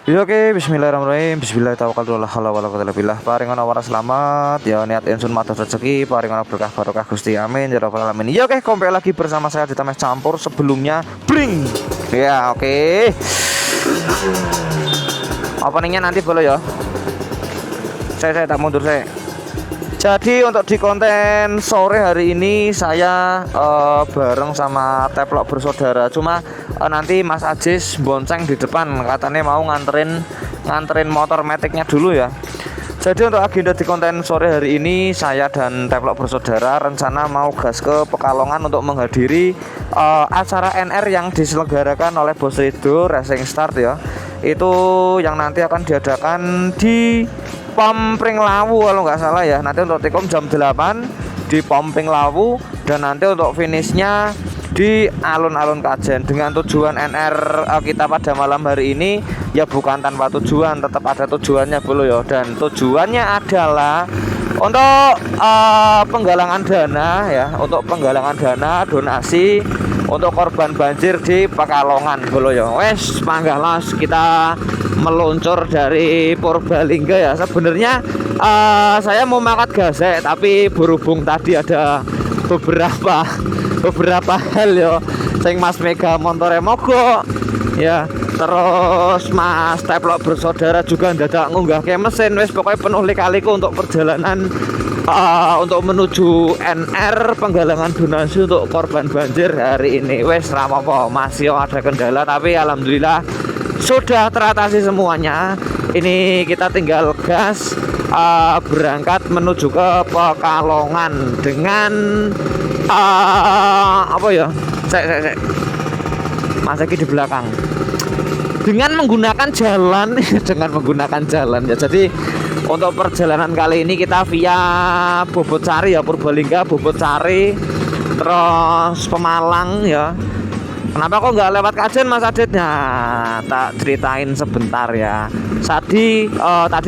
Ya oke, bismillahirrahmanirrahim. Bismillahirrahmanirrahim. Alhamdulillah. Paringono waras selamat. Ya niat insun matur rezeki, paringono berkah barokah Gusti. Amin ya rabbal alamin. Ya oke, kembali lagi bersama saya di Tames Campur sebelumnya bring. Ya oke. Openingnya nanti boleh ya. Saya tak mundur saya. Jadi untuk di konten sore hari ini saya bareng sama Teplok Bersaudara. Cuma nanti Mas Ajis bonceng di depan, katanya mau nganterin motor metiknya dulu ya. Jadi untuk agenda di konten sore hari ini saya dan Teplok Bersaudara rencana mau gas ke Pekalongan untuk menghadiri acara NR yang diselenggarakan oleh Bos Rido Racing Start ya. Itu yang nanti akan diadakan di Pom Pringlawu kalau nggak salah ya. Nanti untuk tikom jam 8 di Pom Pringlawu dan nanti untuk finishnya di alun-alun Kajen. Dengan tujuan NR kita pada malam hari ini ya bukan tanpa tujuan, tetap ada tujuannya bro ya. Dan tujuannya adalah untuk penggalangan dana ya, untuk penggalangan dana donasi untuk korban banjir di Pekalongan bro ya. Wes manggalas kita meluncur dari Purbalingga ya. Sebenarnya saya mau mangkat gasek, tapi berhubung tadi ada beberapa hal ya sing Mas Mega montore mogok ya, terus Mas Teplok Bersaudara juga ndadak ngunggahke mesin. Wis pokoknya penuh lika-liku untuk perjalanan untuk menuju NR penggalangan donasi untuk korban banjir hari ini. Wes rapopo, masih ada kendala tapi alhamdulillah sudah teratasi semuanya. Ini kita tinggal gas berangkat menuju ke Pekalongan dengan apa ya? Saya Mas Eki di belakang. Dengan menggunakan jalan dengan menggunakan jalan ya. Jadi untuk perjalanan kali ini kita via Bobocari ya, Purbalingga, Bobocari, terus Pemalang ya. Kenapa kok nggak lewat Kajen Mas Adit? Nah, tak ceritain sebentar ya. Tadi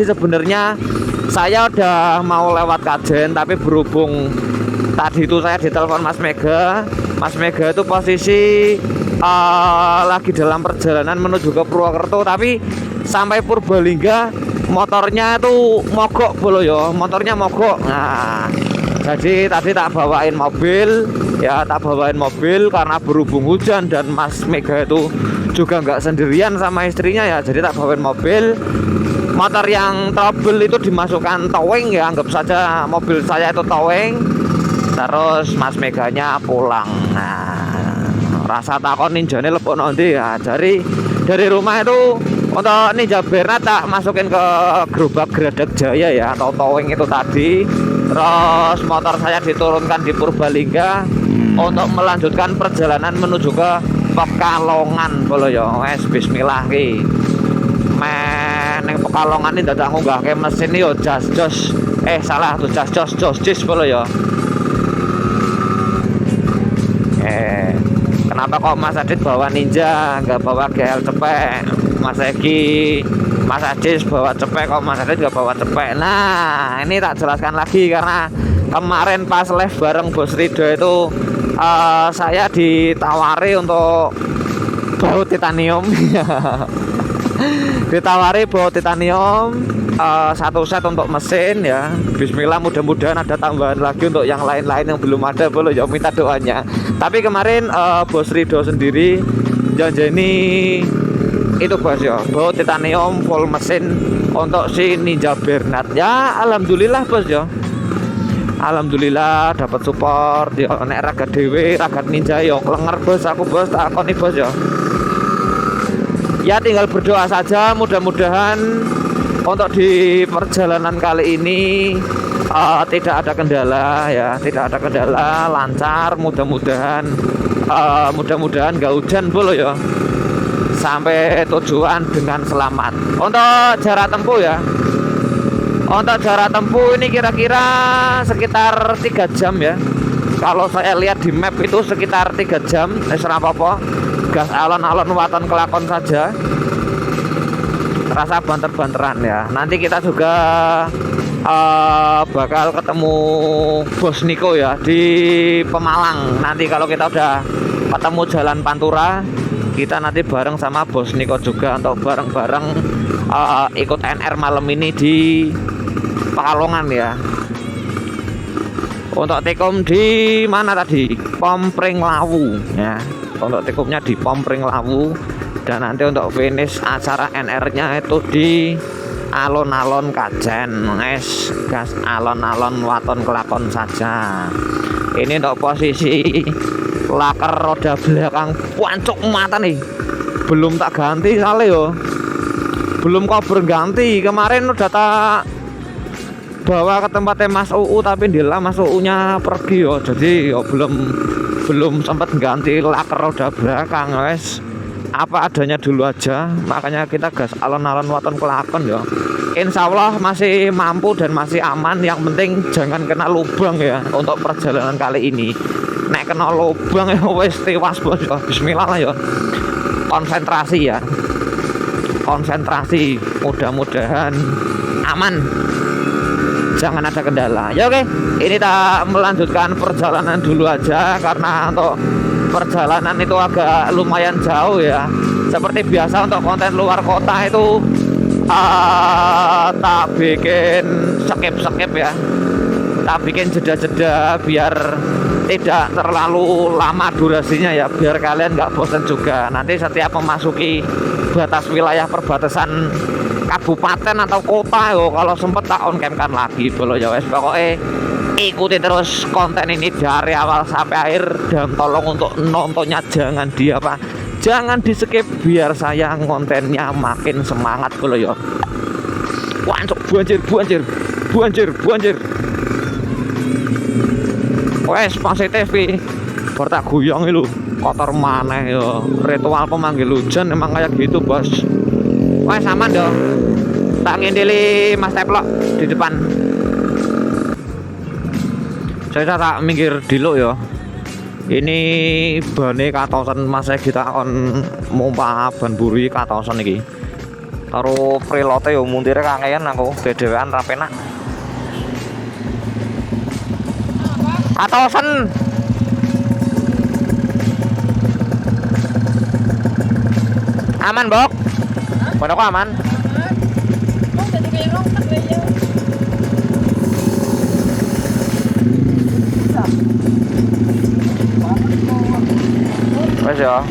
sebenarnya saya udah mau lewat Kajen, tapi berhubung tadi itu saya ditelepon Mas Mega. Mas Mega itu posisi lagi dalam perjalanan menuju ke Purwokerto, tapi sampai Purbalingga motornya itu mogok bolo ya, motornya mogok. Nah, jadi tadi tak bawain mobil ya, karena berhubung hujan dan Mas Mega itu juga nggak sendirian sama istrinya ya, jadi tak bawain mobil. Motor yang trouble itu dimasukkan towing ya, anggap saja mobil saya itu towing. Terus Mas Meganya pulang. Nah, rasa takon ninjane lepok nanti ya. Dari rumah itu untuk Ninja Bernat tak masukin ke gerobak Gradak Jaya ya, atau towing itu tadi. Terus motor saya diturunkan di Purbalingga untuk melanjutkan perjalanan menuju ke Pekalongan bolo ya. Wes bismillah ki. Neng Pekalongan ini dadak ngunggahke mesin yo jas-jos. Salah tuh jas-jos bolo ya. Kenapa kok Mas Adit bawa Ninja nggak bawa GL cepek? Mas Egi, Mas Adit bawa cepek, kok Mas Adit nggak bawa cepek? Nah, ini tak jelaskan lagi karena kemarin pas live bareng Bos Rido itu saya ditawari untuk baut titanium. Ditawari baut titanium satu set untuk mesin ya. Bismillah, mudah-mudahan ada tambahan lagi untuk yang lain-lain yang belum ada, boleh ya, minta doanya. Tapi kemarin Bos Rido sendiri janjeni itu bos ya, baut titanium full mesin untuk si Ninja Bernat ya. Alhamdulillah bos ya, alhamdulillah dapat support ya. Nek ragat dewe, ragat Ninja yo klenger bos, aku bos tak akoni bos ya. Ya tinggal berdoa saja, mudah-mudahan untuk di perjalanan kali ini tidak ada kendala ya, tidak ada kendala, lancar, mudah-mudahan nggak hujan bolo ya, sampai tujuan dengan selamat. Untuk jarak tempuh ya, untuk jarak tempuh ini kira-kira sekitar 3 jam ya. Kalau saya lihat di map itu sekitar 3 jam. Apa-apa, gas alon-alon waton kelakon saja, rasa banter-banteran ya. Nanti kita juga bakal ketemu Bos Niko ya di Pemalang. Nanti kalau kita udah ketemu jalan Pantura kita nanti bareng sama Bos Niko juga untuk bareng-bareng ikut NR malam ini di Pekalongan ya. Untuk tikum di mana tadi? Pom Pringlawu ya. Untuk tikumnya di Pom Pringlawu, dan nanti untuk finish acara NR-nya itu di alon-alon Kajen. Gas alon-alon waton kelakon saja. Ini untuk posisi laker roda belakang pancuk mata nih. Belum tak ganti kali yo. Belum cover ganti. Kemarin udah tak bawa ke tempatnya Mas UU, tapi dia Mas UU-nya pergi yo. Jadi yo belum sempat ganti laker roda belakang, guys. Apa adanya dulu aja, makanya kita gas alon-alon waton kelakon ya. Insya Allah masih mampu dan masih aman. Yang penting jangan kena lubang ya untuk perjalanan kali ini. Nek kena lubang ya wes tewas bos ya. Bismillah lah ya. Konsentrasi ya, konsentrasi, mudah-mudahan aman, jangan ada kendala ya. Oke, ini tak melanjutkan perjalanan dulu aja karena untuk perjalanan itu agak lumayan jauh ya. Seperti biasa untuk konten luar kota itu tak bikin skip ya, tak bikin jeda-jeda biar tidak terlalu lama durasinya ya, biar kalian nggak bosan juga. Nanti setiap memasuki batas wilayah perbatasan kabupaten atau kota yo, kalau sempet tak on cam kan lagi dulu ya wes. Pokoknya ikuti terus konten ini dari awal sampai akhir, dan tolong untuk nontonnya jangan jangan di skip biar saya kontennya makin semangat dulu ya. Wancuk buanjir. Wes positif iki. Bar tak guyong lho, kotor maneh ya. Ritual pemanggil hujan emang kayak gitu, Bos. Wes aman dong. Tak ngindili Mas Teplok di depan. Saya tak minggir dulu ya. Ini bane katosan Mas kita on mompa ban buri katosan iki. Karo prelote yo muntire kangean aku dedewean ra penak. Katosan. Aman, Bok? Pondok aman? Wes ya.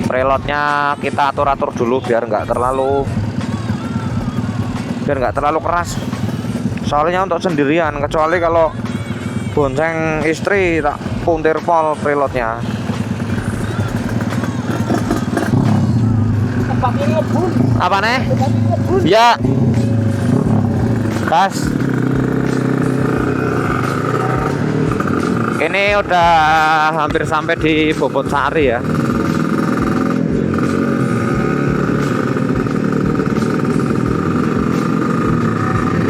Preloadnya kita atur-atur dulu biar nggak terlalu keras. Soalnya untuk sendirian, kecuali kalau bonceng istri tak puntir pol preloadnya. Apa nih? Ya. Gas. Ini udah hampir sampai di Bobotsari ya.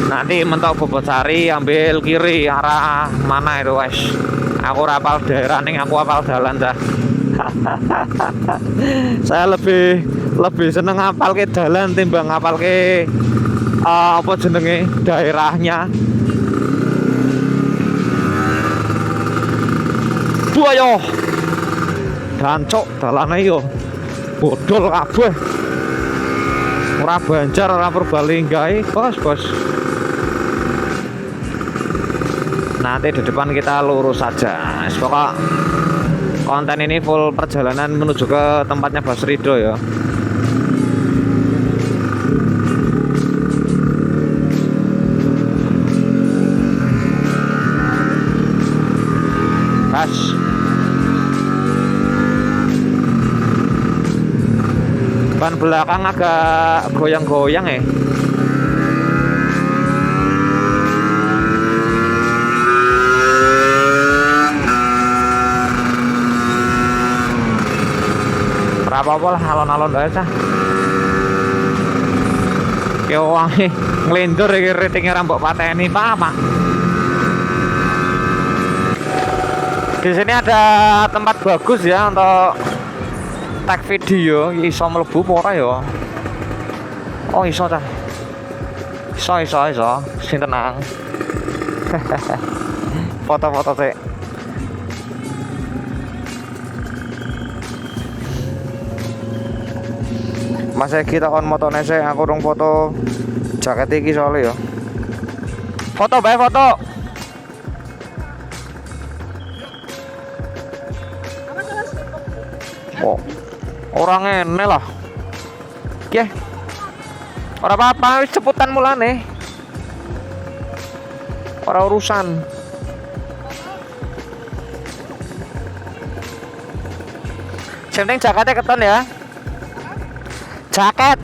Nanti mentok Bobotsari ambil kiri arah mana itu guys. Aku rapal daerah nih, aku apal jalan dah. Saya lebih seneng apal ke jalan timbang apal ke apa jenenge daerahnya. Buayo dancok dalane yo bodol kabeh, ora Banjar ora Purbalingga bos. Nanti di depan kita lurus saja. Pokok konten ini full perjalanan menuju ke tempatnya Bos Rido ya. Pas ban belakang agak goyang-goyang ya. Apa-apa lah, alon-alon aja cah. Ki wangi nglendur iki ratingnya rambok pateni Pak. Di sini ada tempat bagus ya untuk tag video. Iso mlebu apa ora ya? Oh iso cah. Iso. Sing tenang. Foto-foto sih. Mas kita kon motone sih, aku dong foto jaket iki soalnya ya. Foto bae foto. Oh, orang ngene lah. Oke. Ora apa-apa, wis ceputan mulane. Ora urusan. Sing penting jaketnya keton ya. Jaket.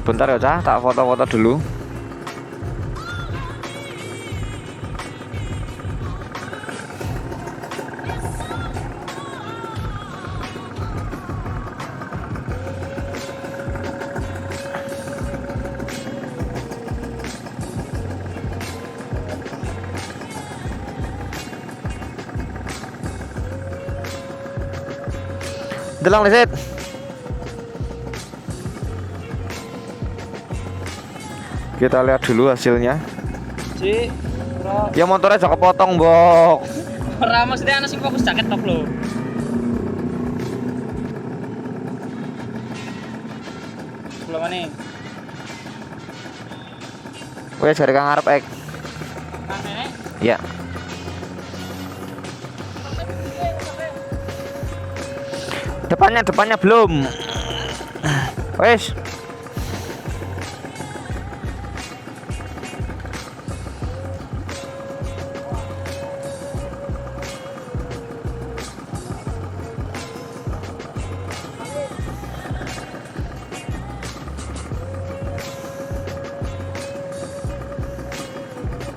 Bentar ya, Cah, tak foto-foto dulu. Delang lisit. Kita lihat dulu hasilnya. Ci, Ya motornya jangan kepotong, Bok. ora mesti ana sing fokus jaket top lho. Belum nih. Wes dari Kang Arep ek. Kang Nenek. Ya. Depannya belum. Wes.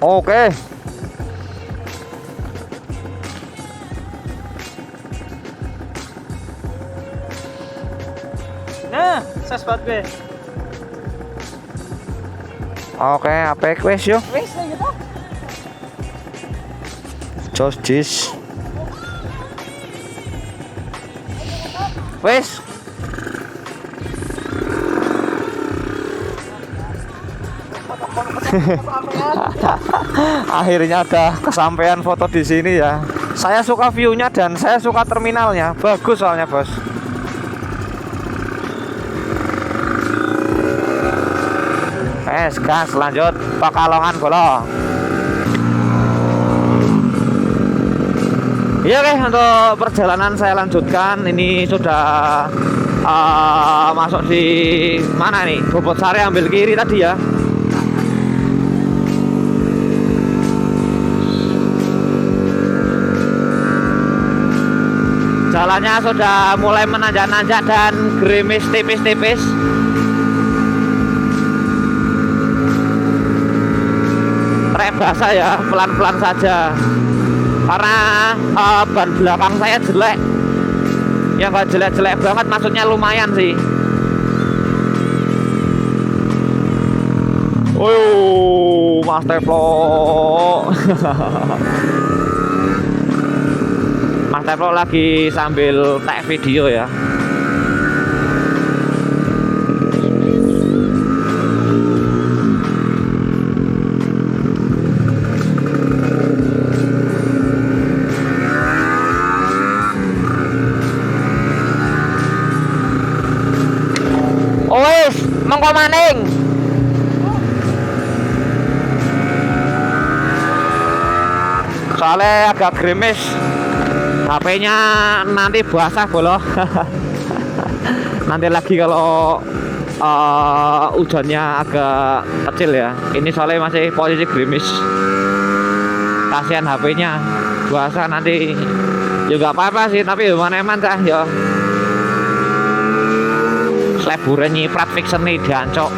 Oke. Nah, ses banget gue. Oke, apek wes yo. Wis lah gitu. Jos jis. Wes. Akhirnya ada kesampaian foto di sini ya. Saya suka view-nya dan saya suka terminalnya. Bagus soalnya, Bos. Gas lanjut Pekalongan Golong. Iya oke, untuk perjalanan saya lanjutkan. Ini sudah masuk di mana nih? Bobotsari, ambil kiri tadi ya. Jalannya sudah mulai menanjak-nanjak dan gerimis tipis-tipis. Trek basah ya, pelan-pelan saja. Karena ban belakang saya jelek. Ya nggak jelek-jelek banget, maksudnya lumayan sih. Mas Teplo. Mas Teplo lagi sambil tag video ya. Wes, mongko maning. Soalnya agak gerimis. HP-nya nanti basah boloh. Nanti lagi kalau hujannya agak kecil ya. Ini soalnya masih posisi gerimis. Kasihan HP-nya basah nanti. Juga apa-apa sih, tapi mana eman cah ya. Slebure nyiprat fiction nih diancok.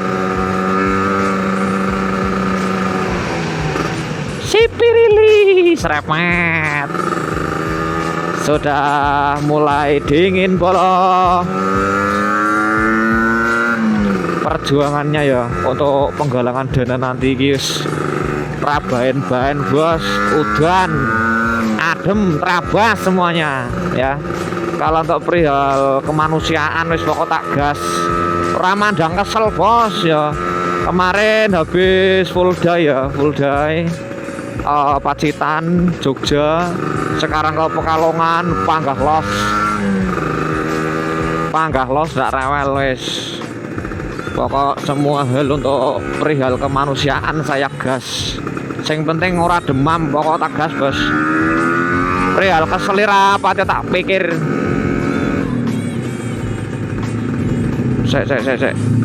Sipirili serepet. Sudah mulai dingin bolo. Perjuangannya ya untuk penggalangan dana nanti guys. Rabain-bain bos, udan, adem, terabas semuanya ya. Kalau untuk perihal kemanusiaan wis pokok tak gas. Ora mandang kesel bos ya. Kemarin habis full day ya, full day. Pacitan, Jogja, sekarang ke Pekalongan, Panggah Los ndak rewel wis. Pokok semua hal untuk perihal kemanusiaan saya gas. Sing penting ora demam, pokok tak gas bos. Perihal keselira apa tak pikir. Sek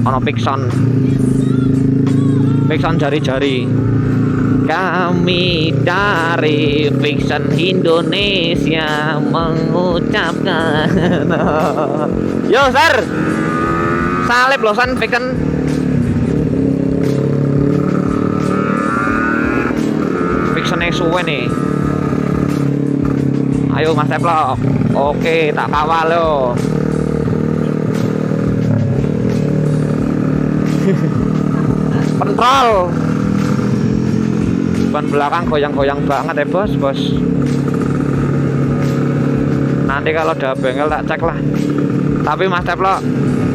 ono Pixon jari-jari. Kami dari Fiction Indonesia mengucapkan yo sir salib losan Fiction yang suwe nih. Ayo Mas Teplok, oke tak kawal lo. Kontrol ban belakang goyang-goyang banget ya bos. Nanti kalau udah bengkel tak cek lah. Tapi Mas Teplok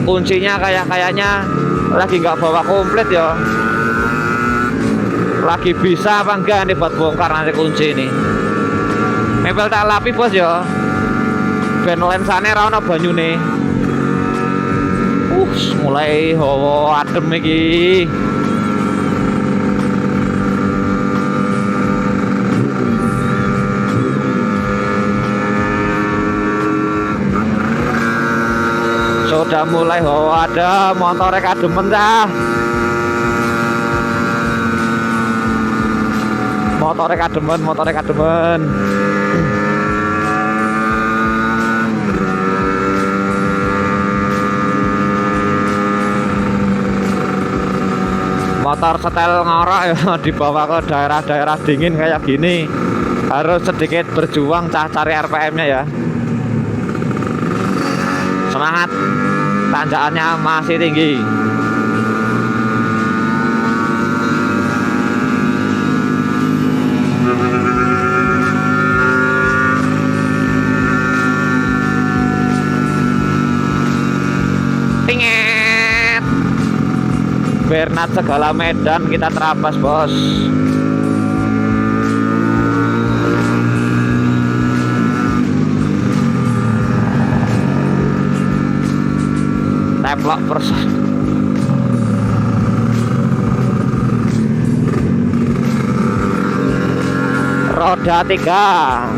kuncinya kayaknya lagi nggak bawa komplit ya. Lagi bisa apa enggak nih buat bongkar nanti kunci ini. Mebel tak lapi bos ya. Ben lensane ra ono banyune. Mulai hawa adem iki. Sudah mulai ada motornya kademen dah. Motornya kademen. Motor setel ngorok ya dibawa ke daerah-daerah dingin kayak gini harus sedikit berjuang cari RPM-nya ya. Semangat, tanjakannya masih tinggi. Pinget Bernat segala medan kita terabas bos. Teplok persen. Roda 3.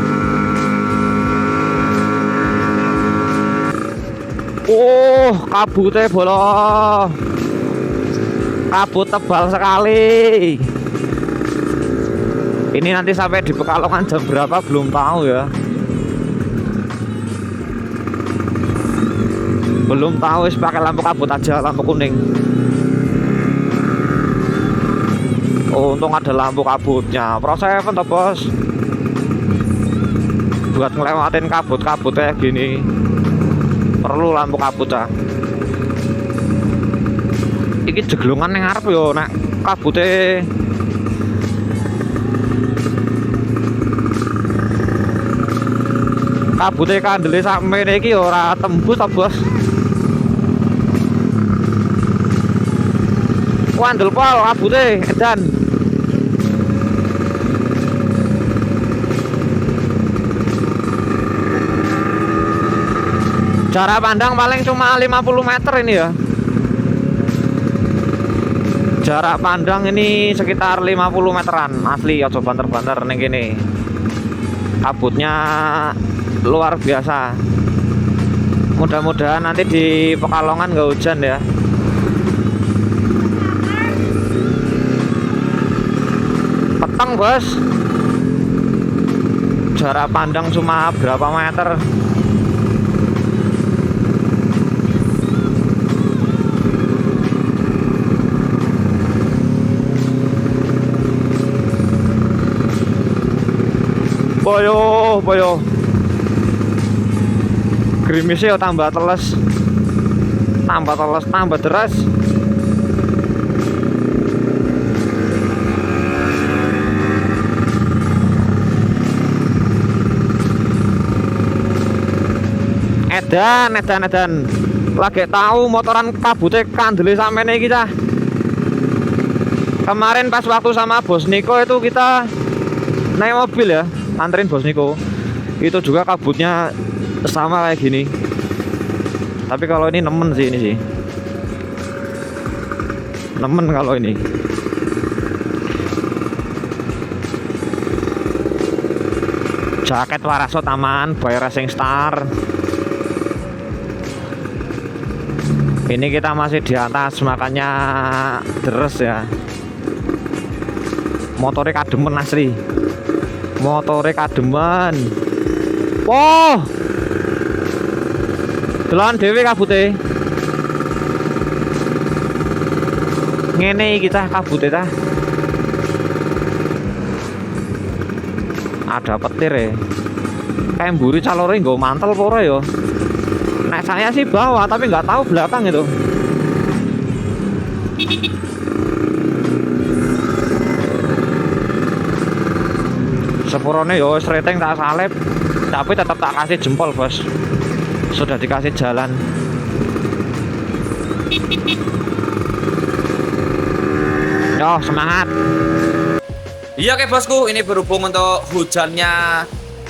Kabutnya bolong. Kabut tebal sekali. Ini nanti sampai di Pekalongan jam berapa belum tahu ya. Belum tahu, wis pakai lampu kabut aja, lampu kuning. Oh, untung ada lampu kabutnya. Proses apa bos? Buat ngelewatin kabut-kabut kayak gini perlu lampu kabut ah. Iki jeglongan yang ngarep yo nek kabute. Kabute kandele sakmene iki ora tembus ta bos. Wandel pol kabute edan. Jarak pandang paling cuma 50 meter ini ya. Jarak pandang ini sekitar 50 meteran. Asli ojo banter-banter ning kene. Kabutnya luar biasa. Mudah-mudahan nanti di Pekalongan nggak hujan ya. Peteng bos. Jarak pandang cuma berapa meter. Boyo gerimisnya tambah teles, tambah deras. edan. Lagi tahu motoran kabute kandele samene kita. Kemarin pas waktu sama Bos Niko itu kita naik mobil ya, anterin Bos Niko. Itu juga kabutnya sama kayak gini. Tapi kalau ini nemen sih, ini sih. Nemen kalau ini. Jaket Warasot aman, Boy Racing Star. Ini kita masih di atas, makanya deres ya. Motornya kademen asli. Motornya kademen. Oh, delon dewe kabute. Ngene kita kabute ta. Ada petir ya. Kayak mburi calore nggo mantel apa ora ya? Nah, saya sih bawa tapi nggak tahu belakang itu. Sepurone yo sreteng tak salep, tapi tetap tak kasih jempol, Bos. Sudah dikasih jalan. Yo, semangat. Iya oke bosku, ini berhubung untuk hujannya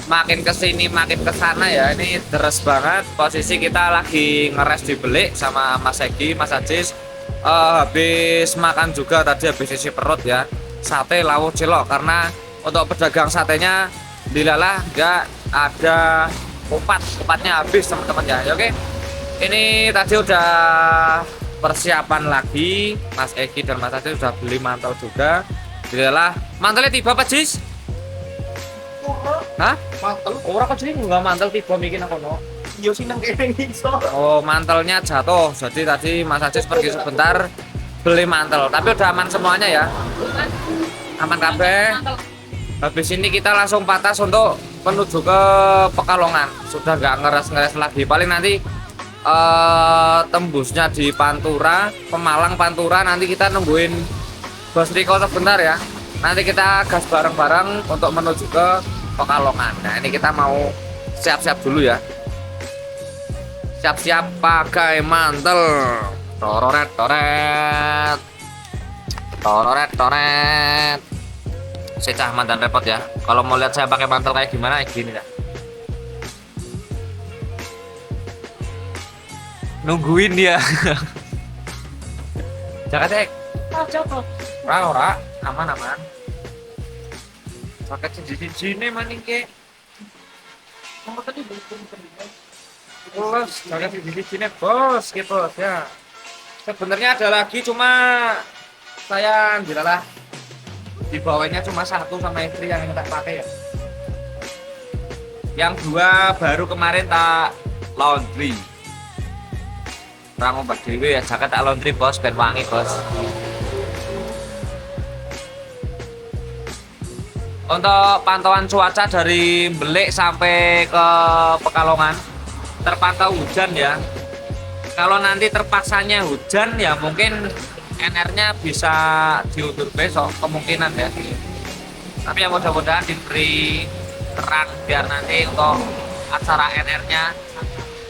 makin kesini makin kesana ya, ini deres banget. Posisi kita lagi ngeres di Belik sama Mas Egi, Mas Ajis. Habis makan juga tadi, habis isi perut ya, sate lawuh cilok. Karena untuk pedagang satenya dilalah nggak ada kupatnya habis teman-teman ya. Oke, ini tadi udah persiapan lagi, Mas Egi dan Mas Ajis udah beli mantel juga. Dilalah mantelnya tiba Pak Jis. Hah? Mantel? Orang kok jadi nggak mantel tiba bikin apa no? Yo sih nang kene iso. Oh, mantelnya jatuh. Jadi tadi Mas Ajis pergi sebentar beli mantel, tapi udah aman semuanya ya. Aman kabeh. Habis ini kita langsung patas untuk menuju ke Pekalongan. Sudah nggak ngeres-ngeres lagi. Paling nanti tembusnya di Pantura, Pemalang Pantura, nanti kita nungguin Bos Riko sebentar ya. Nanti kita gas bareng-bareng untuk menuju ke Pekalongan. Nah, ini kita mau siap-siap dulu ya. Siap-siap pakai mantel. Tororet toret. Tororet toret. Secah mantan repot ya. Kalau mau lihat saya pakai mantel kayak gimana, kayak gini ya. Nungguin dia. Jangan cek. Ora, aman. Pakai sini maning ke. Kamu tadi bos, pakai sini bos, gitu ya. Sebenarnya ada lagi, cuma saya dilalah di bawahnya cuma satu sama istri yang tak pakai ya. Yang dua baru kemarin tak laundry. Orang obat dewe ya, jaket tak laundry bos, ben wangi bos. Untuk pantauan cuaca dari Belik sampai ke Pekalongan terpantau hujan ya. Kalau nanti terpaksanya hujan ya mungkin NR-nya bisa diundur besok kemungkinan ya. Tapi ya mudah-mudahan diberi terang biar nanti untuk acara NR-nya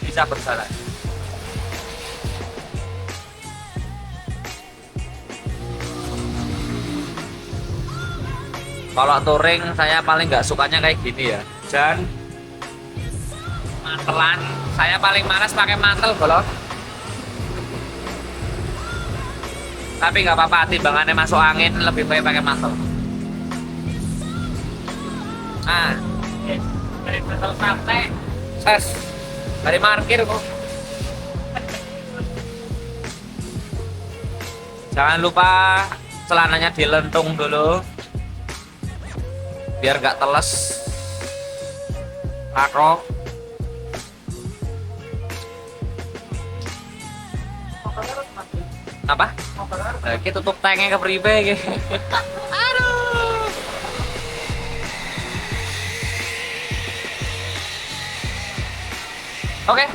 bisa berjalan. Kalau touring saya paling nggak sukanya kayak gini ya, dan mantelan. Saya paling malas pakai mantel bolong. Tapi nggak apa-apa, timbangannya masuk angin, lebih baik pakai mantel. Nah, dari mantel sampai ses dari parkir kok. Jangan lupa celananya dilentung dulu biar nggak teles. Takrok. Apa? Kita tutup tanknya ke pribe gitu. Aduh. Oke,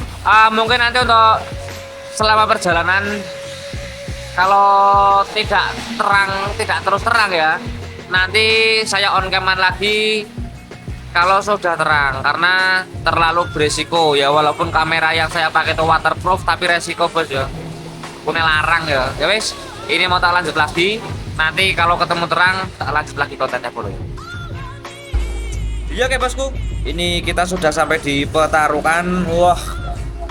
mungkin nanti untuk selama perjalanan kalau tidak terang, tidak terus terang ya, nanti saya on caman lagi kalau sudah terang karena terlalu berisiko ya, walaupun kamera yang saya pakai itu waterproof tapi resiko bos ya. Punya larang ya. Ya wis, ini mau tak lanjut lagi. Nanti kalau ketemu terang tak lanjut lagi kontennya bro. Iya oke bosku. Ini kita sudah sampai di Petarukan. Wah,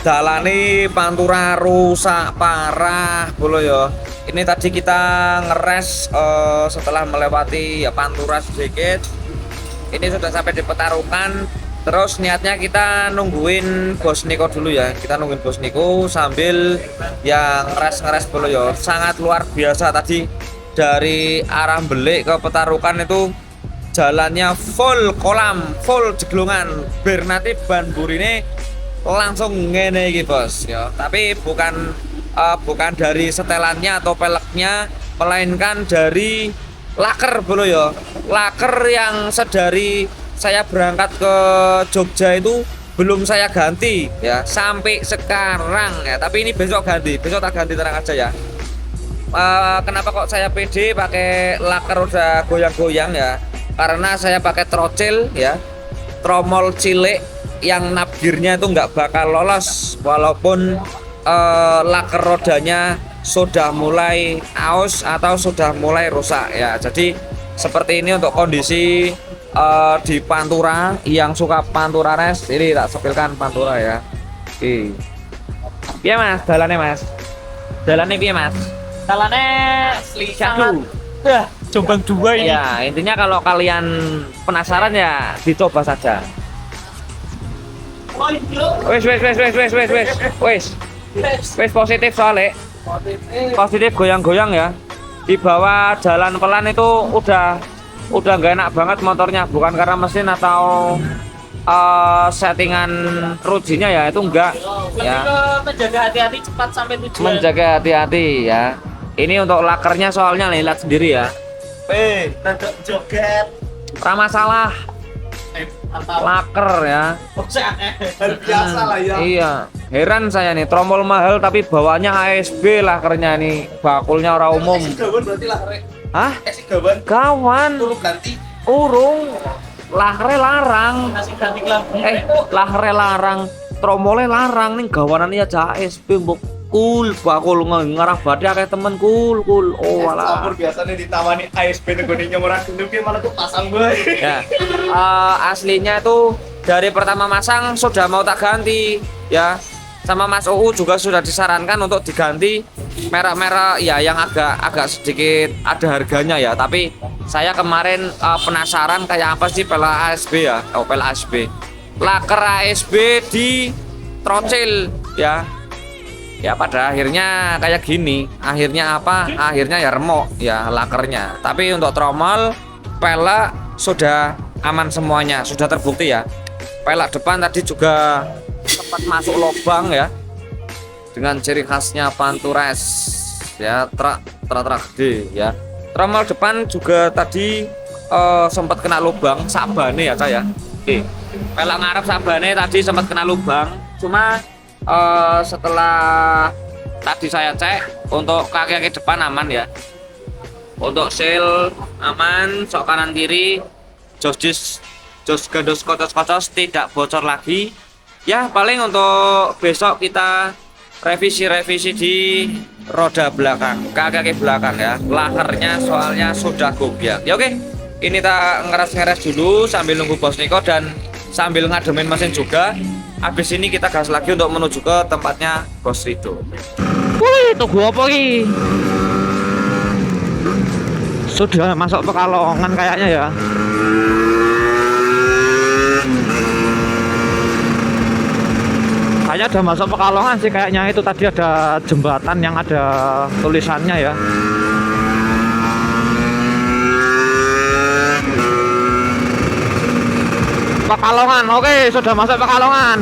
dalane Pantura rusak parah bolo ya. Ini tadi kita ngeres setelah melewati ya Pantura sedikit. Ini sudah sampai di Petarukan. Terus niatnya kita nungguin Bos Niko dulu ya. Kita nungguin Bos Niko sambil yang ngeres bolo ya. Sangat luar biasa tadi dari arah Belik ke Petarukan itu jalannya full kolam, full jeglungan. Bir nanti ban burine langsung ngene iki bos ya. Tapi bukan dari setelannya atau peleknya, melainkan dari laker bolo ya. Laker yang sedari saya berangkat ke Jogja itu belum saya ganti ya sampai sekarang ya. Tapi ini besok tak ganti terang aja ya. Kenapa kok saya pede pakai laker udah goyang-goyang ya? Karena saya pakai trocil ya, tromol cilik yang nabgirnya itu nggak bakal lolos walaupun laker rodanya sudah mulai aus atau sudah mulai rusak ya. Jadi seperti ini untuk kondisi di Pantura. Yang suka Pantura res ini tak sepilkan Pantura ya. Oke. Piye mas, jalannya mas? Jalannya piye mas? Jalannya Satu. Jombang 2 ini. Ya intinya kalau kalian penasaran ya dicoba saja. Wes positif soalnya. Positif goyang-goyang ya. Di bawah jalan pelan itu udah nggak enak banget motornya, bukan karena mesin atau settingan rujinya ya, itu enggak ya. Menjaga hati-hati cepat sampai tujuan. Menjaga hati-hati ya. Ini untuk lakernya soalnya lihat sendiri ya. Rada joget. Ora masalah. Laker ya. Biasa lah ya. Iya. Heran saya nih, tromol mahal tapi bawahnya ASB lakernya nih. Bakulnya ora umum. Gawan berarti lah rek. Hah? Gawan. Kawan. Turun ganti. Urung. Lahre larang. Masih ganti lampu. Lahre larang. Tromolnya larang nih gawanannya aja ASB mbok. Cool, bakul ngarah badhe akeh temen cool. Oh alah. Campur biasanya ditawani ASB nenggone nyomoran gendut malah tuh pasang bae. Ya. Aslinya itu dari pertama masang sudah mau tak ganti ya. Sama Mas UU juga sudah disarankan untuk diganti merek-merek ya yang agak sedikit ada harganya ya. Tapi saya kemarin penasaran kayak apa sih pel ASB ya. Pel ASB. Laker ASB di trocil ya. Ya pada akhirnya kayak gini. Akhirnya apa? Akhirnya ya remuk ya lakernya. Tapi untuk tromol, pelek sudah aman semuanya, sudah terbukti ya. Pelek depan tadi juga sempat masuk lubang ya. Dengan ciri khasnya Pantures ya, truk gede ya. Tromol depan juga tadi sempat kena lubang sabane ya saya. Pelek ngarep sabane tadi sempat kena lubang. Cuma setelah tadi saya cek untuk kaki depan aman ya, untuk seal aman, sok kanan kiri jos gandos kocos tidak bocor lagi ya. Paling untuk besok kita revisi di roda belakang, kaki belakang ya, lakernya soalnya sudah gobiak ya. Oke, ini kita ngeres dulu sambil nunggu Bos Niko dan sambil ngademin mesin juga. Habis ini kita gas lagi untuk menuju ke tempatnya Bos Rido. Wih, itu gua apa ini? Sudah masuk Pekalongan kayaknya ya. Kayaknya udah masuk Pekalongan sih kayaknya. Itu tadi ada jembatan yang ada tulisannya ya. Pekalongan, oke, sudah masuk Pekalongan.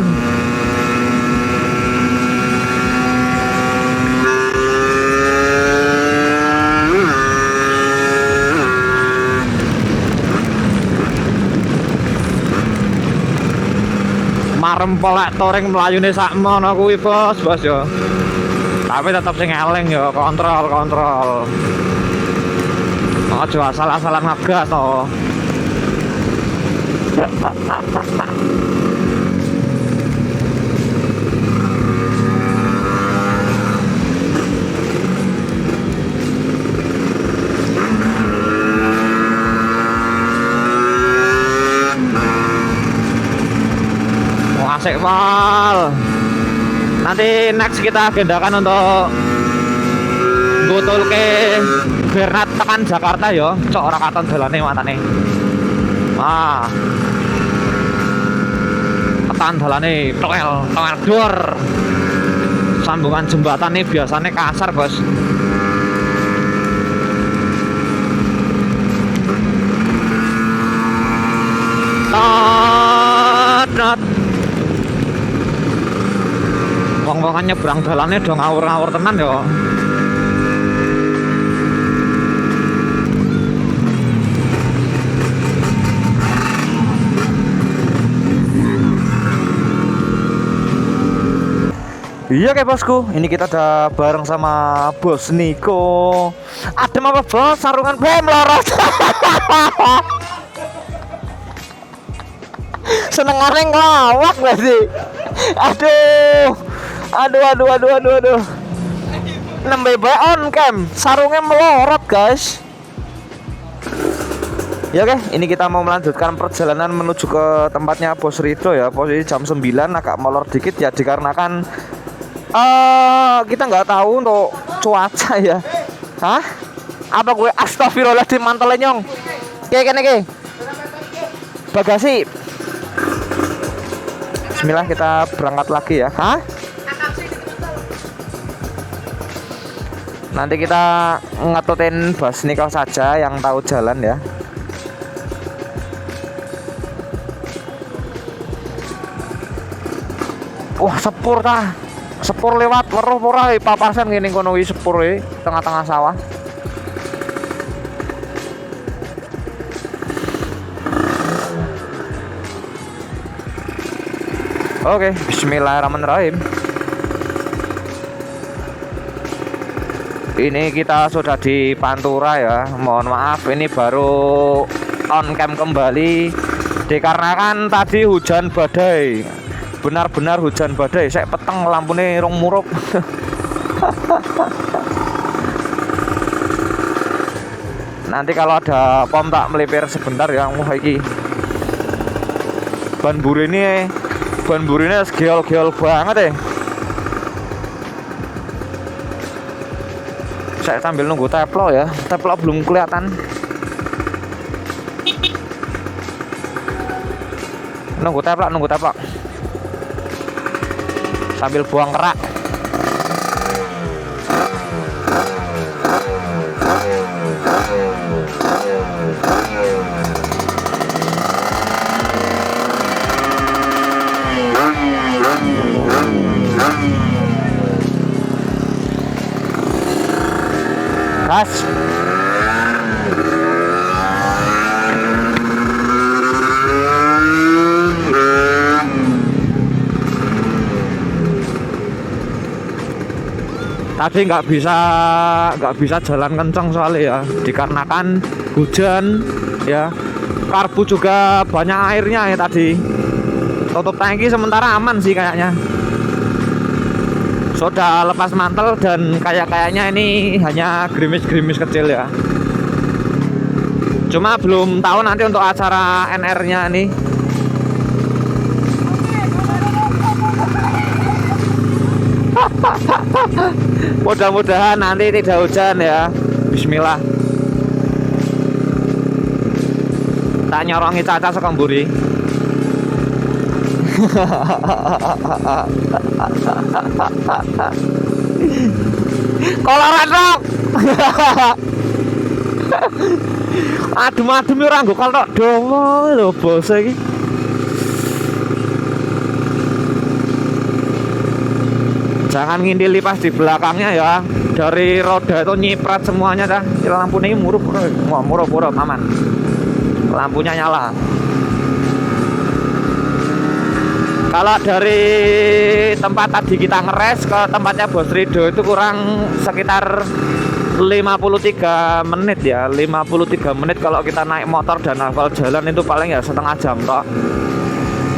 Marem polek toring melayune sakmono kuwi bos yo. Tapi tetap sing eling yo, kontrol. Aja asal-asalan ngegas to. Asik mal. Nanti next kita agendakan untuk gotol ke Bernat tekan Jakarta yo. Cok ora katon dalane matane. Ah. Tekan dalane toel dor. Sambungan jembatan nih biasanya kasar, Bos. Not. Wong-wongan nyebrang dalane do ngawur-ngawur tenan yo. Iya kayak bosku, ini kita udah bareng sama Bos Niko. Adem apa bos? Sarungan bem lorot. Senengane ngelawak gak sih? Aduh. Nembe bae on cam, sarungnya melorot guys. Ya oke, ini kita mau melanjutkan perjalanan menuju ke tempatnya Bos Rido ya. Posisi jam 9 agak molor dikit ya dikarenakan kita nggak tahu untuk cuaca ya. Hah? Apa gue astagfirullah di mantel nyong. Kene bagasi. Bismillah kita berangkat lagi ya. Hah? Nanti kita ngetutin Bos Niko saja yang tahu jalan ya. Wah, sepur tah. Sepur lewat weruh ora papasan ngene kono iki sepur tengah-tengah sawah. Oke, bismillahirrahmanirrahim. Ini kita sudah di Pantura ya. Mohon maaf ini baru on cam kembali dikarenakan tadi hujan badai. Benar-benar hujan badai. Saya peteng lampune rong murup. Nanti kalau ada pom tak melipir sebentar ya. Wah iki ban burine geol-geol banget ya. Saya sambil nunggu teplo ya. Teplo belum kelihatan. Nunggu teplo. Sambil buang kerak. Gas. Tadi nggak bisa jalan kencang soalnya ya dikarenakan hujan ya. Karbu juga banyak airnya ya tadi. Tutup tangki sementara aman sih kayaknya. Sudah lepas mantel dan kayaknya ini hanya gerimis-gerimis kecil ya. Cuma belum tahu nanti untuk acara NR-nya nih. Mudah-mudahan nanti tidak hujan ya. Bismillah. Tak nyorongi Caca sekemburi. Koloran dok. Adem-adem ora nggo kolok dawa lho bos iki. Jangan ngintili pas di belakangnya ya. Dari roda itu nyiprat semuanya dah. Lampu ini murup aman. Lampunya nyala. Kalau dari tempat tadi kita ngeres ke tempatnya Bos Rido itu kurang sekitar 5 53 menit ya, 53 menit kalau kita naik motor dan hafal jalan itu paling ya setengah jam toh.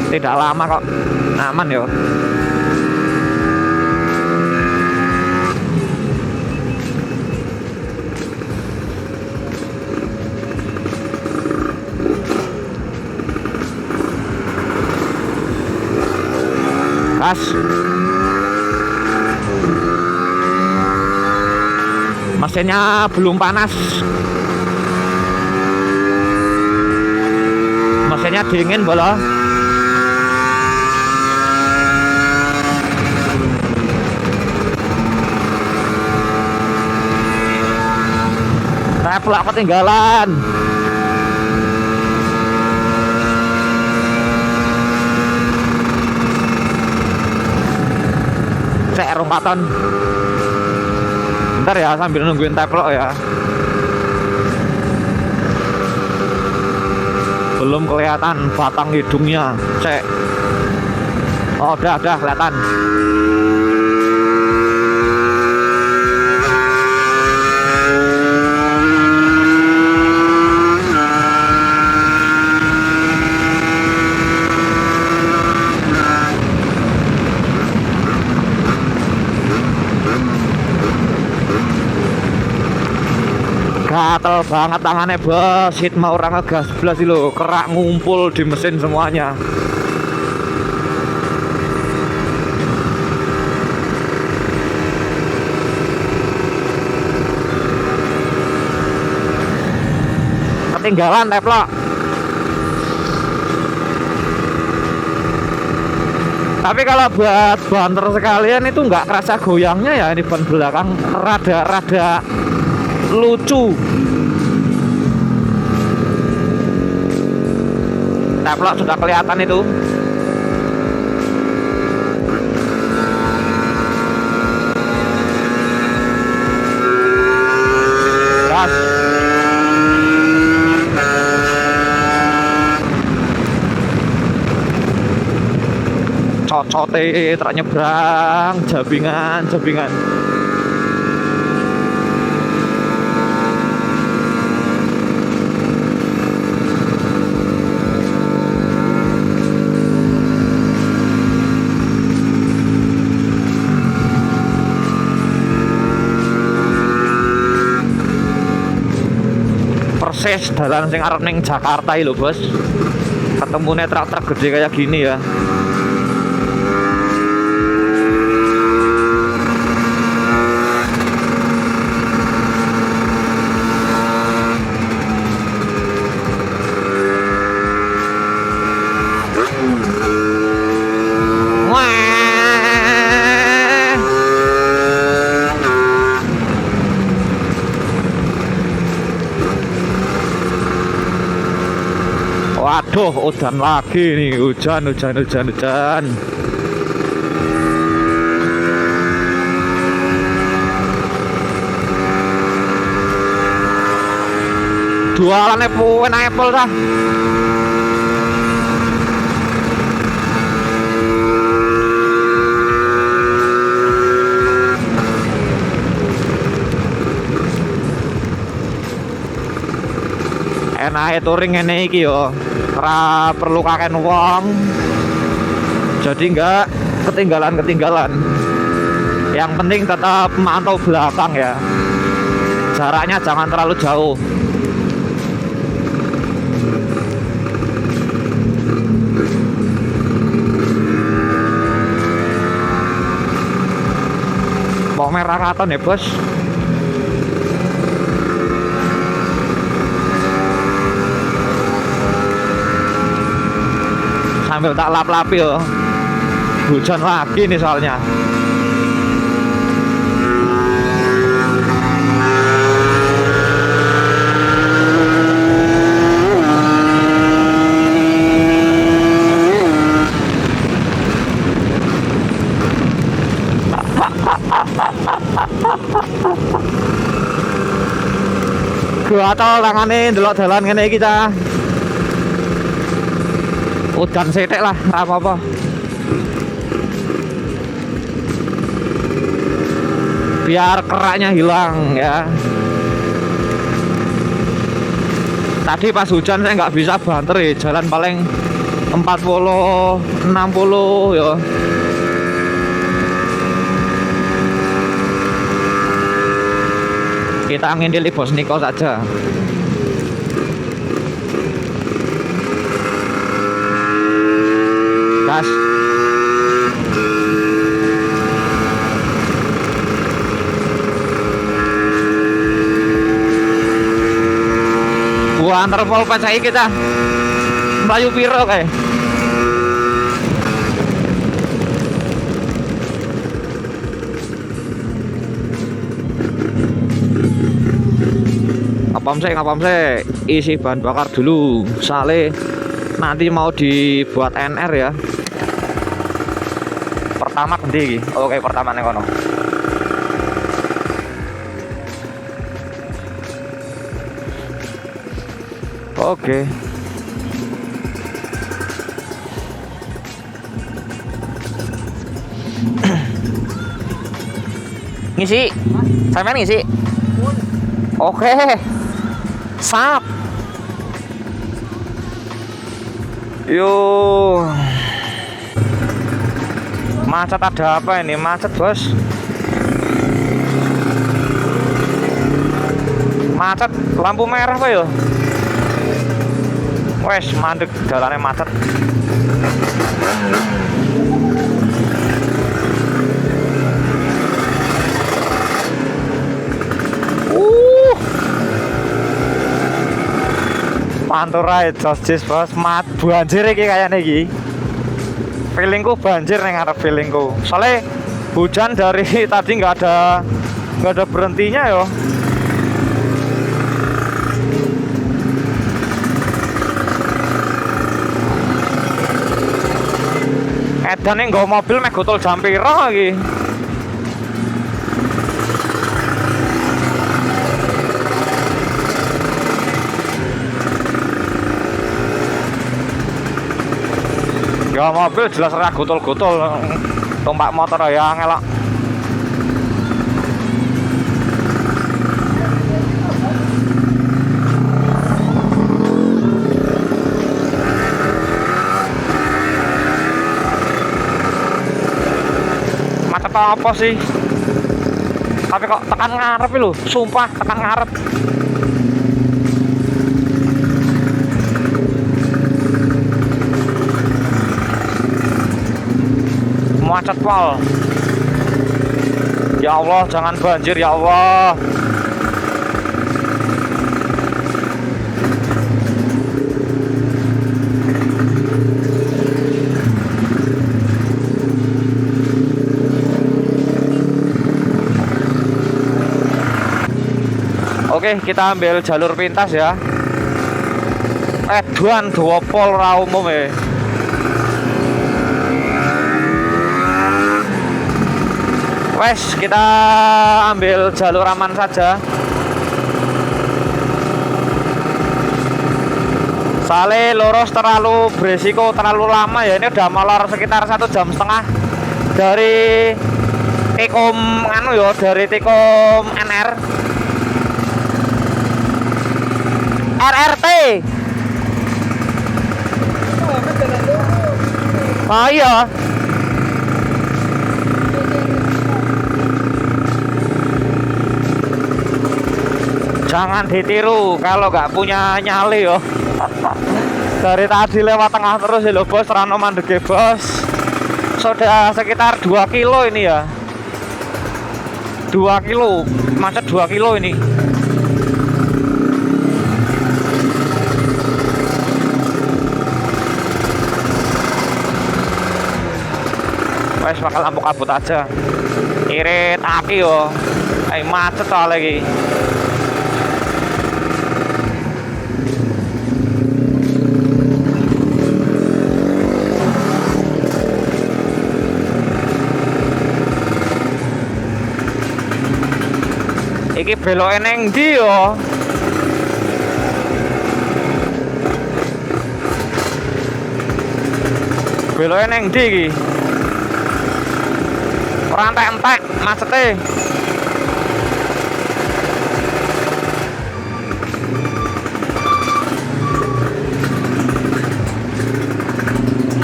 Tidak lama kok, aman yo. Gas. Mesinnya belum panas. Mesinnya dingin bola. Replak ketinggalan. Cek rompatan. Bentar ya sambil nungguin teplok ya. Belum kelihatan batang hidungnya. Cek. Oh, udah kelihatan. Gatel banget tangannya bos, hit mau orang ngegas belas lo, kerak ngumpul di mesin semuanya. Ketinggalan teplok. Tapi kalau buat banter sekalian itu nggak kerasa goyangnya ya, ini ban belakang rada lucu. Teplok sudah kelihatan itu. Gas. Cocote truk nyebrang, jabingan. Persis dalan sing arep ning Jakarta lho, Bos. Ketemune truk-truk gede kayak gini ya. Waduh, udan lagi nih, hujan. Jualannya puen apple dah. Enake touring ngene iki yo. Ora perlu kakek wong. Jadi enggak ketinggalan. Yang penting tetap mantau belakang ya. Jaraknya jangan terlalu jauh. Mau merah katon ya, Bos. Sambil tak lap-lapi yo. Hujan lagi nih soalnya. Gua tol tangane ndelok dalan ngene iki ta. Udan setek lah, apa-apa. Biar keraknya hilang ya. Tadi pas hujan saya nggak bisa banter ya, jalan paling 40 60 ya. Kita ngintili Bos Niko saja. Gas. Gua antar pol PCI kita Melayu piro kayak. Ngapam sih, isi bahan bakar dulu. Soalnya nanti mau dibuat NR ya. Pertama gede. Oke, pertama nih kono. Oke. Ngisi. Sampean ngisi. Oke. Sap. Yo. Macet ada apa ini? Macet, Bos. Macet lampu merah apa yo? Wes mandek jalannya macet. Pantura jos Bos, mat banjir iki kayaknya iki. Feelingku banjir ning arep feelingku. Soalnya hujan dari tadi nggak ada berhentinya yo. Edan ning nggo mobil mek gotol jam piro iki. Ya mobil jelas ora gotol-gotol. Tumpak motor ya ngelok. Macet apa sih? Tapi kok tekan ngarep lho, sumpah tekan ngarep. Macet pol. Ya Allah, jangan banjir ya Allah. Oke, kita ambil jalur pintas ya. Edan dua pol ra umum ya. Wes, kita ambil jalur aman saja. Soalnya lurus terlalu beresiko, terlalu lama ya. Ini udah molor sekitar 1,5 jam dari Tikum anu ya, dari Tikum NR RRT. Oh iya. Jangan ditiru kalau nggak punya nyali yo. Dari tadi lewat tengah terus ya lo Bos, rano mandege Bos. Sudah sekitar 2 kilo ini ya. 2 kilo, macet 2 kilo ini. Wes bakal lampu kabut aja. Irit aki yo. Macet soalnya lagi. Iki beloke neng ndi yo? Beloke neng ndi iki? Ora entek-entek macete.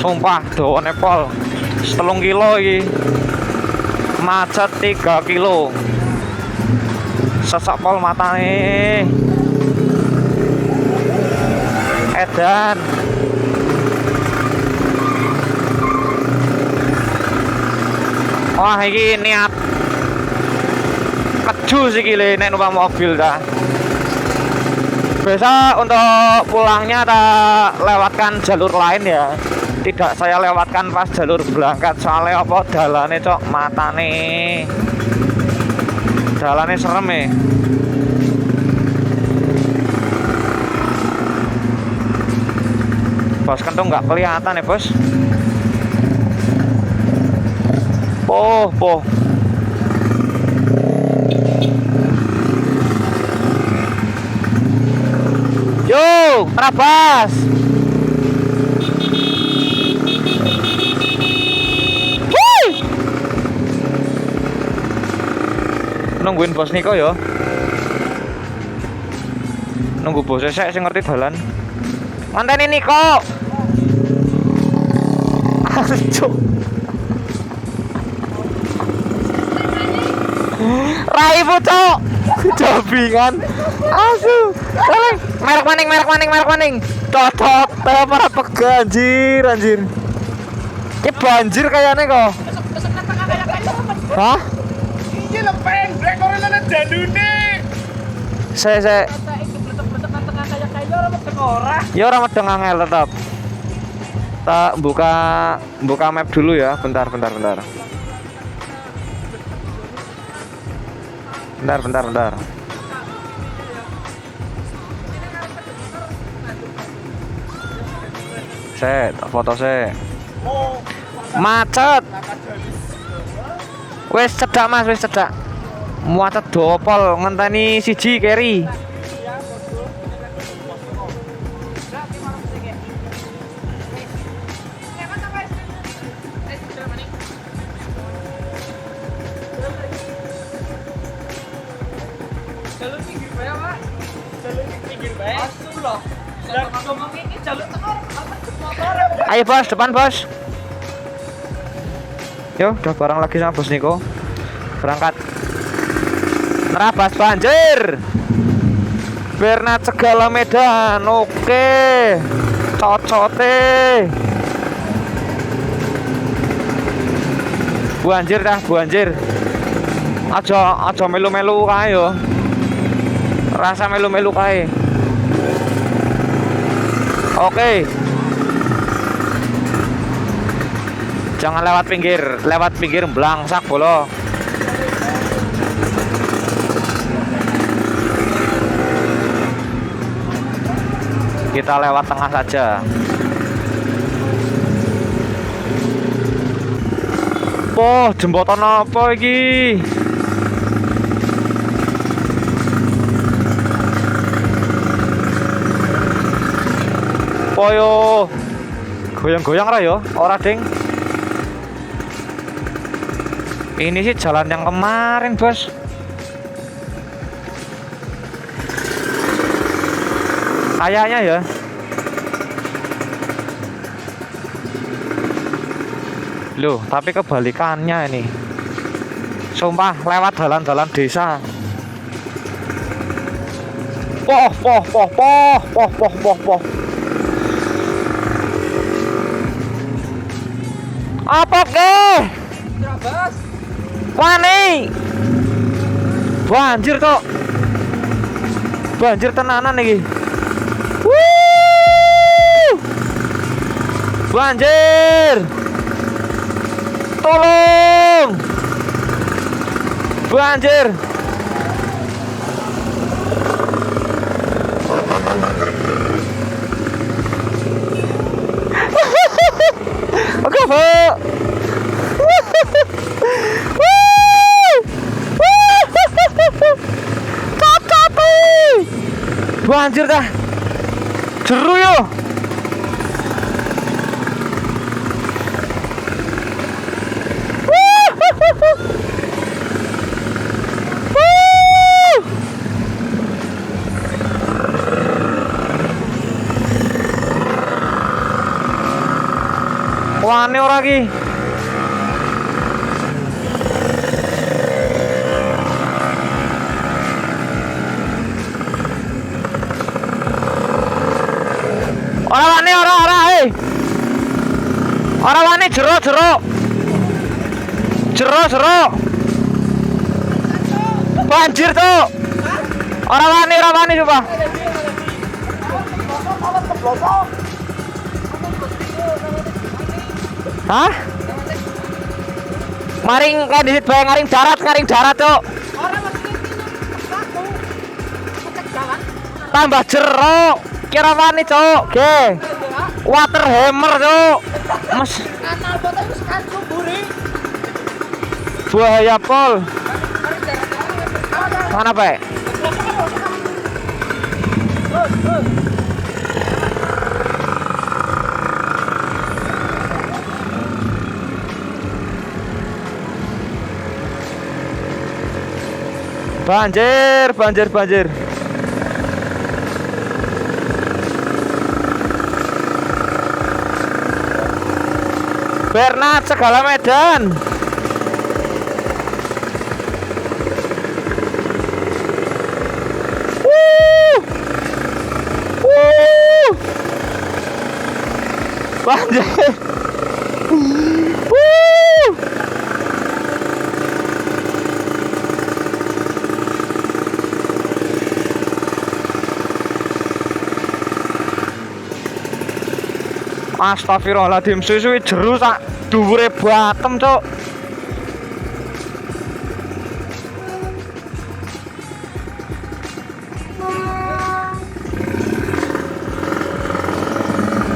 Sumpah dawane pol 3 kilo iki. Macet 3 kilo. Sesak pol matane. Edan. Wah iki niat keju sih gile nek numpak mobil dah. Biasa untuk pulangnya tak lewatkan jalur lain ya. Tidak saya lewatkan pas jalur berangkat soalnya apa dalane cok matane. Dalane serem ya. Bos kentung nggak kelihatan ya bos. Poh. Yo, terabas. Nungguin bos Niko yo. Nunggu bos saya sing ngerti dalan. Manteni Niko. Aduh. Raimu cok. Jabingan. Asu. Merek maning. Cocok. Para pega anjir. Ini banjir kayaknya kok. Hah? Iya lepeng, brek orang ana jalune. Saya. Ya ora medeng angel tetap. Tak buka map dulu ya. Bentar. Bentar. Foto saya. Macet. Wes cedak Mas, wes cedak. Macet dopol ngenteni siji keri. Ayo bos, depan bos. Yo, udah bareng lagi sama bos Niko. Berangkat. Nerabas banjir. Bernat segala medan. Oke. Cocote. Banjir. Aja melu-melu kae yo. Rasa melu-melu kae. Oke. Jangan lewat pinggir belangsak bolo. Kita lewat tengah saja. Oh, jembatan apa iki? Poyo. Goyang-goyang ra yo, ora ding. Ini sih jalan yang kemarin, bos. Kayaknya ya. Loh, tapi kebalikannya ini. Sumpah, lewat jalan-jalan desa. Poh. Apa ke? Terabas. Wani. Banjir kok. Banjir tenanan iki. Banjir. Tolong. Banjir. Oke, Pak. Banjir dah. Jeru yo. Wani ora ki. Ora wani ora hei. Ora wani jero. Banjir tuh. Ora wani coba. Hah? Maring kan disit bae ngaring darat tuh. Tambah jeruk. Kira wani, Cuk. Oke. Water hammer, Cuk. Mas. Buaya pol. Mana, Pak? Banjir. Bernat segala Medan. Banjir. Astagfirullahaladzim, suwi jeru sak dhuwure batem, Cuk.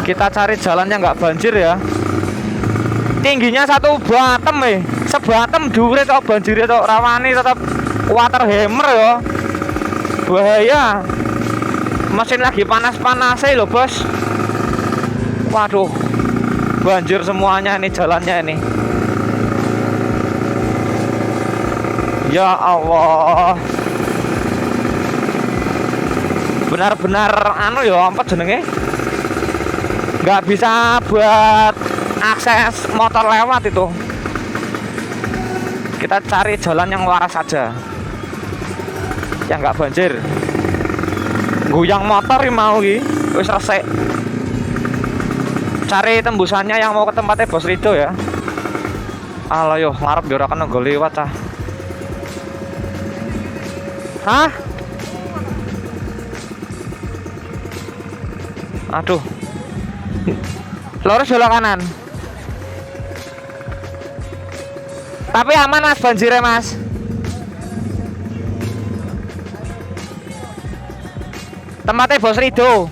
Kita cari jalan yang nggak banjir ya. Tingginya satu batem sebatem dhuwure Cuk banjire Cuk, rawani tetap water hammer ya. Bahaya. Mesin lagi panas-panasnya loh, Bos. Waduh, banjir semuanya ini jalannya ini. Ya Allah, benar-benar anu ya apa jenenge? Nggak bisa buat akses motor lewat itu. Kita cari jalan yang waras saja, yang nggak banjir. Goyang motor mau wis resik. Cari tembusannya yang mau ke tempatnya Bos Rido ya. Alah yo, ngarep yo ora kena go lewat cah. Hah? Aduh. Lurus belok kanan. Tapi aman Mas banjirnya Mas. Tempatnya Bos Rido.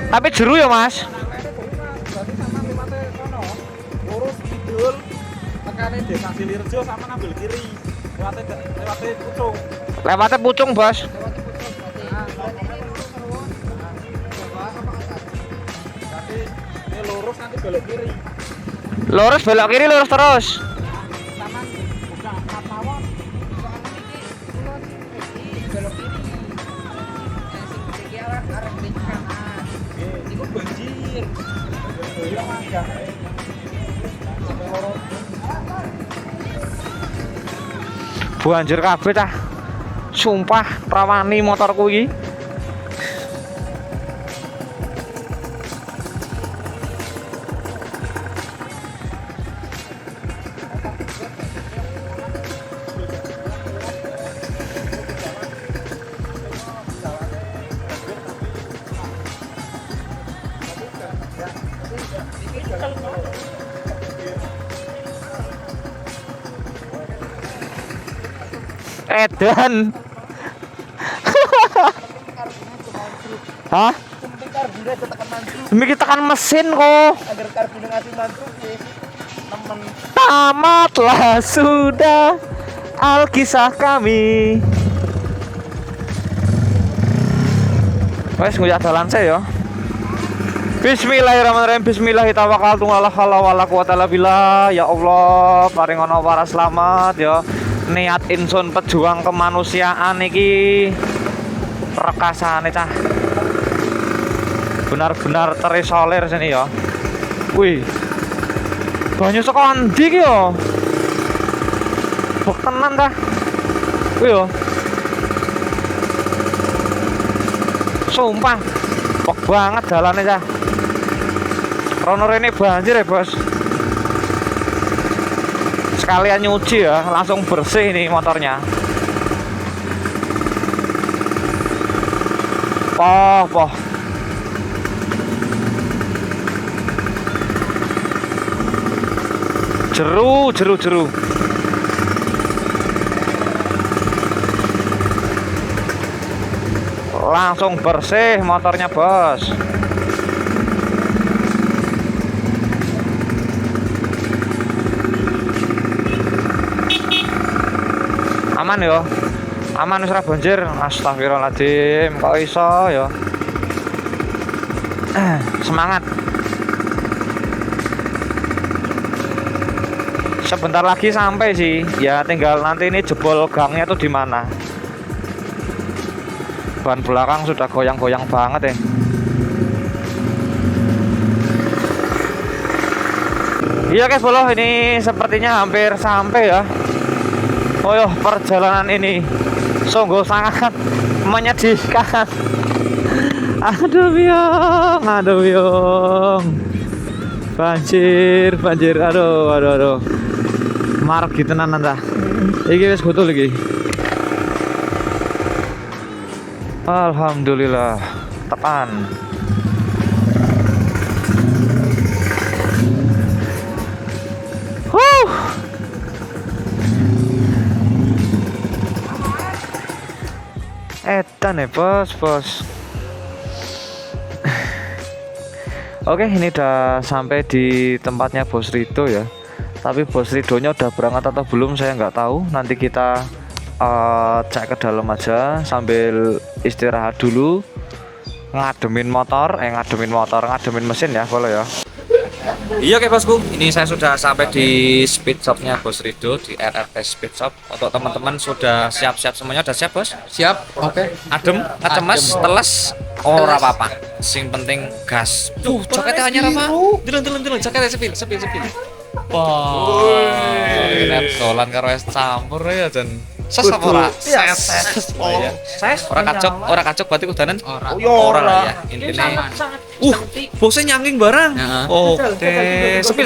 Tapi jeru ya Mas. Lurus kidul, tekane Desa Silirjo sama ngambil kiri. Lewate Pucung. Lewatnya Pucung, Bos. Nanti ini lurus nanti belok kiri. Lurus belok kiri, lurus terus. Sama buka Patawon. Belok kiri. Ini banjir. Iya mangga. Banjir kabeh tah. Sumpah rawani motorku iki. Edan. Hah? Demi tekan mesin kok. Agar karbine ngasih mantruk ya. Temen. Tamatlah sudah alkisah kami. Wes nguyah dalan saya ya. Bismillahirrahmanirrahim. Bismillahirrahmanirrahim. La haula wala quwata illa billah. Ya Allah, paringono waras selamat ya. Niat insun pejuang kemanusiaan iki rekasane cah. benar-benar terisolir sini ya. Wih, banyu saka ndi ki ya? Bok tenan dah. Wih yo. Sumpah, bok banget jalannya dah. Rono ini banjir ya bos. Sekalian nyuci ya, langsung bersih nih motornya. Poh. Jeru. Langsung bersih motornya bos. Aman yo. Aman wis ora banjir. Astagfirullahaladzim, kok iso ya. Semangat. Sebentar lagi sampai sih. Ya tinggal nanti ini jebol gangnya tuh di mana. Ban belakang sudah goyang-goyang banget ya. Iya guys bolo, ini sepertinya hampir sampai ya. Oh yo, perjalanan ini sungguh sangat menyedihkan. Aduh biong. Banjir. Aduh. Margi tenan anda. Iki wis betul iki. Alhamdulillah, tekan. Edan ya bos. Oke, ini udah sampai di tempatnya Bos Rido ya. Tapi Bos Ridonya udah berangkat atau belum saya nggak tahu. Nanti kita cek ke dalam aja sambil istirahat dulu, ngademin mesin ya boleh ya. Iya oke bosku, ini saya sudah sampai di speed shopnya Bos Rido di RRT Speed Shop. Untuk teman-teman sudah siap-siap semuanya, udah siap bos? Siap, oke. Adem, ngecemes, teles, ora apa-apa. Sing penting gas. Tuh, jaketnya anyar apa? Delon, jaketnya sepil. Wah, ini dolan karo es campur ya dan ses apa ora? Ses. Ora kacok berarti udanan? Ora lah ya. Intine. Bosnya nyangking barang. Oke, sepil.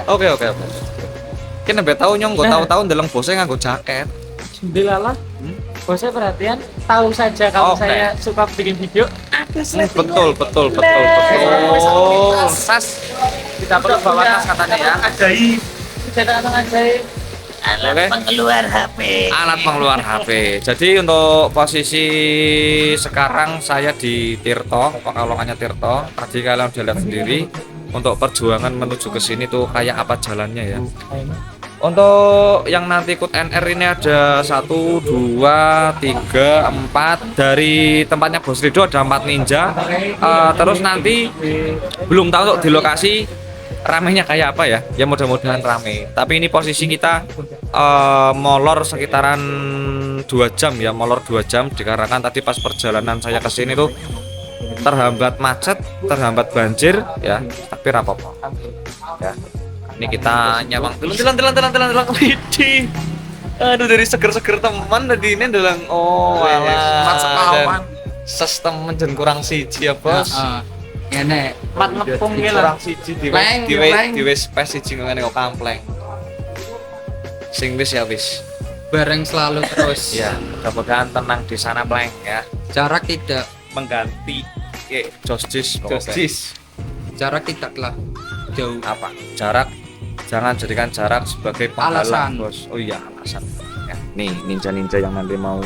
Oke. Ki nembe tau nyong go tahu-tahu ndeleng bosnya nganggo jaket. Dilalah. Bosnya perhatian, tahu saja kalau saya suka bikin video. Betul. Sas. Tidak perlu bawa tas katanya ya. Ajaib. Alat pengeluar HP. Jadi untuk posisi sekarang saya di Tirto, Pekalongannya Tirto. Tadi kalian udah lihat sendiri. Untuk perjuangan menuju ke sini tuh kayak apa jalannya ya. Untuk yang nanti ikut NR ini ada 1, 2, 3, 4. Dari tempatnya Bos Rido ada 4 ninja. Terus nanti belum tahu untuk di lokasi ramenya kayak apa ya. Ya mudah-mudahan rame. Tapi ini posisi kita molor sekitaran 2 jam ya, molor 2 jam dikarenakan tadi pas perjalanan saya ke sini tuh terhambat macet, terhambat banjir ya. Tapi rapopo. Ya. Ini kita nyawang dulu, telan. Widih. Aduh dari seger-seger teman tadi ini ndelang. Oh, alah. Ses temen jen kurang siji ya, Bos. Ngene, mat ngepung iki lho. Kurang siji diwe space siji ngene kok kampleng. Sing wis ya wis. Bareng selalu terus. Ya, mudah-mudahan tenang di sana, Pleng ya. Jarak tidak Mengganti Jostis. jarak tidaklah jauh. Apa? Jarak. Jangan jadikan jarak sebagai penghalang, Alasan. Bos. Oh iya, alasan. Ya, nih ninja-ninja yang nanti mau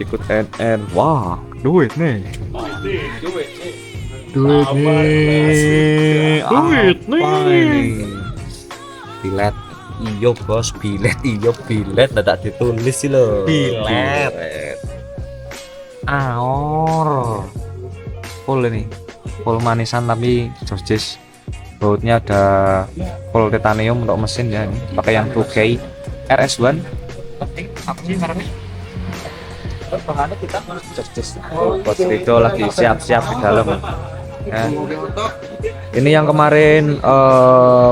ikut NR. Wah, duit nih. Duit nih. Bilet. Iyo bos, bilet. Dadak ditulis sih lo. Bilet. Aor. Full ini. Full manisan tapi Jostis. Bautnya ada full titanium untuk mesin ya, ini pakai yang 2K RS1. Penting apa sih karena bahannya kita Bos Rido lagi siap-siap di dalam. Ya. Ini yang kemarin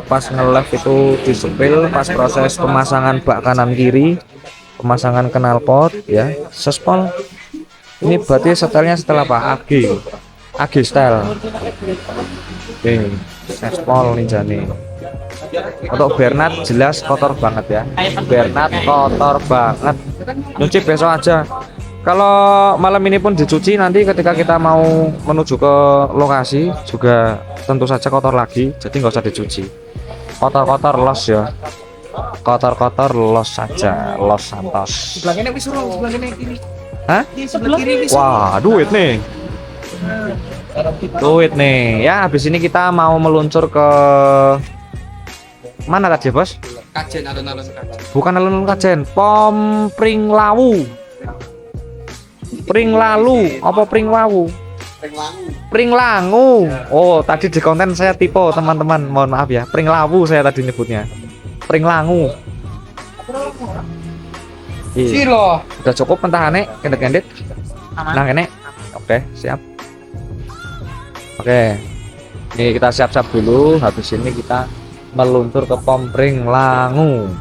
pas nge-live itu disepil pas proses pemasangan bak kanan kiri, pemasangan knalpot ya, sespol. Ini berarti setelnya setelah apa? AG style. Oke, sespol ninja nih. Untuk Bernat jelas kotor banget ya. Bernat kotor banget. Nyuci besok aja. Kalau malam ini pun dicuci, nanti ketika kita mau menuju ke lokasi juga tentu saja kotor lagi. Jadi nggak usah dicuci. Kotor-kotor los ya. Kotor-kotor los saja, los santos. Sebelah ini wis suruh, sebelah ini kiri. Hah? Sebelah kiri wis. Wah, duit nih. Duit nih. Ya, habis ini kita mau meluncur ke mana tadi, Bos? Kajen alun-alun kajen. Bukan alun-alun Kajen, Pom Pringlawu. Pringlalu, apa Pringlawu? Pringlangu. Oh, tadi di konten saya tipe, teman-teman. Mohon maaf ya. Pringlawu saya tadi nyebutnya. Pringlangu. Iya. Silo. Udah cukup pentahane, kendek-kendek. Nah, ini. Oke, siap. Oke. Ini kita siap-siap dulu. Habis ini kita meluncur ke Pom Pringlangu.